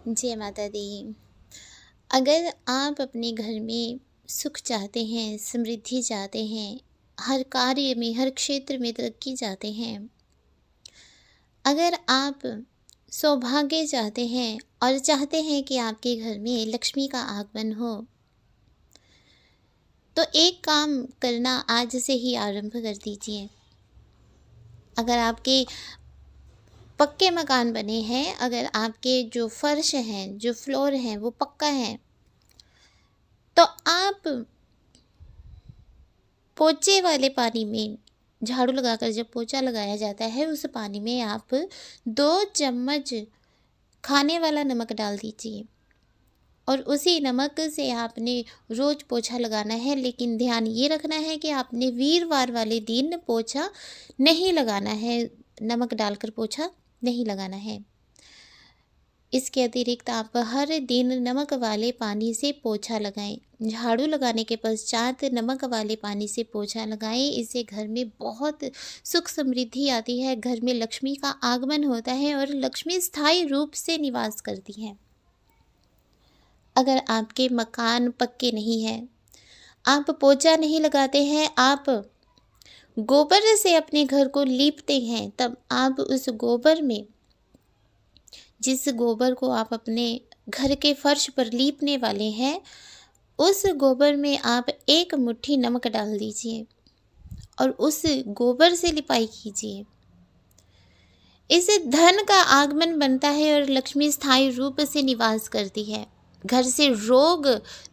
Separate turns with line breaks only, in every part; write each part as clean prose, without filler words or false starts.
जय माता दी। अगर आप अपने घर में सुख चाहते हैं, समृद्धि चाहते हैं, हर कार्य में, हर क्षेत्र में तरक्की चाहते हैं, अगर आप सौभाग्य चाहते हैं और चाहते हैं कि आपके घर में लक्ष्मी का आगमन हो, तो एक काम करना आज से ही आरंभ कर दीजिए। अगर आपके पक्के मकान बने हैं, अगर आपके जो फर्श हैं, जो फ्लोर हैं, वो पक्का है, तो आप पोंछे वाले पानी में झाड़ू लगाकर जब पोंछा लगाया जाता है, उस पानी में आप 2 चम्मच खाने वाला नमक डाल दीजिए और उसी नमक से आपने रोज़ पोंछा लगाना है। लेकिन ध्यान ये रखना है कि आपने वीरवार वाले दिन पोंछा नहीं लगाना है, नमक डालकर पोंछा नहीं लगाना है। इसके अतिरिक्त आप हर दिन नमक वाले पानी से पोंछा लगाएं। झाड़ू लगाने के पश्चात नमक वाले पानी से पोंछा लगाएं। इससे घर में बहुत सुख समृद्धि आती है, घर में लक्ष्मी का आगमन होता है और लक्ष्मी स्थायी रूप से निवास करती है। अगर आपके मकान पक्के नहीं हैं, आप पोंछा नहीं लगाते हैं, आप गोबर से अपने घर को लीपते हैं, तब आप उस गोबर में, जिस गोबर को आप अपने घर के फर्श पर लीपने वाले हैं, उस गोबर में आप 1 मुट्ठी नमक डाल दीजिए और उस गोबर से लिपाई कीजिए। इससे धन का आगमन बनता है और लक्ष्मी स्थायी रूप से निवास करती है। घर से रोग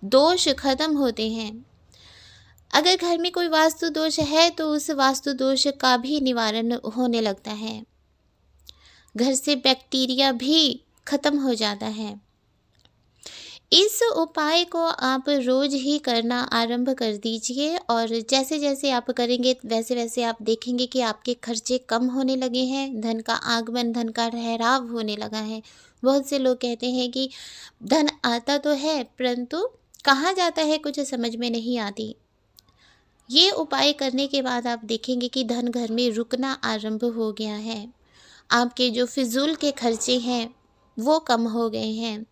दोष खत्म होते हैं। अगर घर में कोई वास्तु दोष है तो उस वास्तु दोष का भी निवारण होने लगता है। घर से बैक्टीरिया भी खत्म हो जाता है। इस उपाय को आप रोज ही करना आरंभ कर दीजिए और जैसे जैसे आप करेंगे वैसे वैसे आप देखेंगे कि आपके खर्चे कम होने लगे हैं, धन का आगमन, धन का ठहराव होने लगा है। बहुत से लोग कहते हैं कि धन आता तो है परंतु कहाँ जाता है कुछ समझ में नहीं आती। ये उपाय करने के बाद आप देखेंगे कि धन घर में रुकना आरंभ हो गया है। आपके जो फिजूल के खर्चे हैं वो कम हो गए हैं।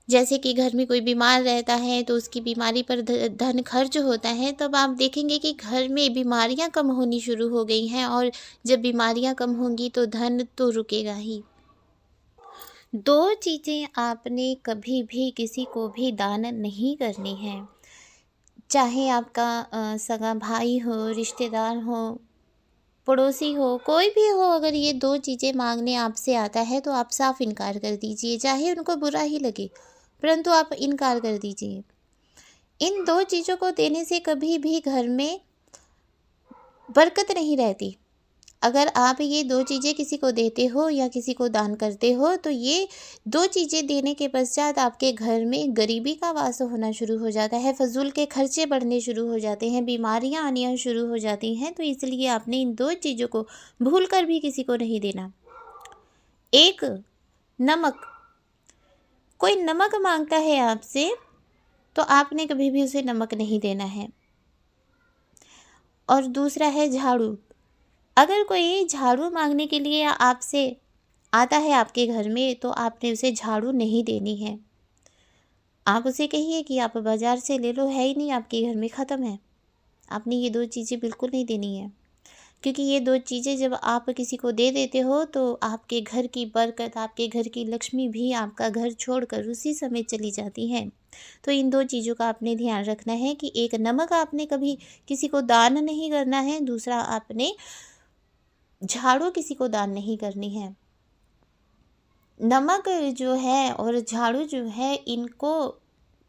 जैसे कि घर में कोई बीमार रहता है तो उसकी बीमारी पर धन खर्च होता है, तब आप देखेंगे कि घर में बीमारियां कम होनी शुरू हो गई हैं और जब बीमारियां कम होंगी तो धन तो रुकेगा ही। 2 चीज़ें आपने कभी भी किसी को भी दान नहीं करनी है, चाहे आपका सगा भाई हो, रिश्तेदार हो, पड़ोसी हो, कोई भी हो। अगर ये 2 चीज़ें मांगने आपसे आता है तो आप साफ इनकार कर दीजिए, चाहे उनको बुरा ही लगे, परंतु आप इनकार कर दीजिए। इन 2 चीज़ों को देने से कभी भी घर में बरकत नहीं रहती। अगर आप ये 2 चीज़ें किसी को देते हो या किसी को दान करते हो तो ये 2 चीज़ें देने के पश्चात आपके घर में गरीबी का वास होना शुरू हो जाता है, फजूल के खर्चे बढ़ने शुरू हो जाते हैं, बीमारियां आनी शुरू हो जाती हैं। तो इसलिए आपने इन 2 चीज़ों को भूल कर भी किसी को नहीं देना। एक, नमक। कोई नमक मांगता है आपसे तो आपने कभी भी उसे नमक नहीं देना है। और दूसरा है झाड़ू। अगर कोई झाड़ू मांगने के लिए आपसे आता है आपके घर में तो आपने उसे झाड़ू नहीं देनी है। आप उसे कहिए कि आप बाज़ार से ले लो, है ही नहीं आपके घर में, ख़त्म है। आपने ये 2 चीज़ें बिल्कुल नहीं देनी है, क्योंकि ये 2 चीज़ें जब आप किसी को दे देते हो तो आपके घर की बरकत, आपके घर की लक्ष्मी भी आपका घर छोड़कर उसी समय चली जाती है। तो इन 2 चीज़ों का आपने ध्यान रखना है कि एक, नमक आपने कभी किसी को दान नहीं करना है, दूसरा आपने झाड़ू किसी को दान नहीं करनी है। नमक जो है और झाड़ू जो है, इनको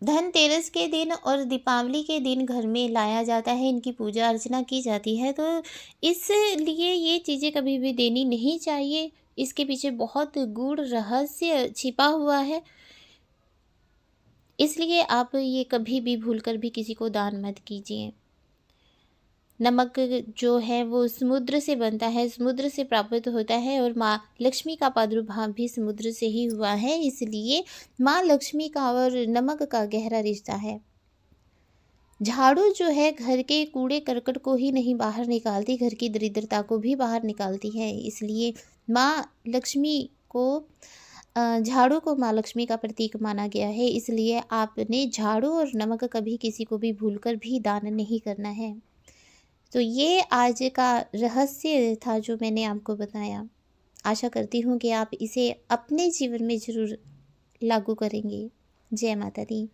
धनतेरस के दिन और दीपावली के दिन घर में लाया जाता है, इनकी पूजा अर्चना की जाती है। तो इसलिए ये चीज़ें कभी भी देनी नहीं चाहिए। इसके पीछे बहुत गूढ़ रहस्य छिपा हुआ है। इसलिए आप ये कभी भी भूल कर भी किसी को दान मत कीजिए। नमक जो है वो समुद्र से बनता है, समुद्र से प्राप्त होता है और माँ लक्ष्मी का प्रादुर्भाव भी समुद्र से ही हुआ है। इसलिए माँ लक्ष्मी का और नमक का गहरा रिश्ता है। झाड़ू जो है घर के कूड़े करकट को ही नहीं बाहर निकालती, घर की दरिद्रता को भी बाहर निकालती है। इसलिए माँ लक्ष्मी को झाड़ू को माँ लक्ष्मी का प्रतीक माना गया है, इसलिए आपने झाड़ू और नमक कभी किसी को भी भूलकर भी दान नहीं करना है। तो ये आज का रहस्य था जो मैंने आपको बताया। आशा करती हूँ कि आप इसे अपने जीवन में ज़रूर लागू करेंगे। जय माता दी।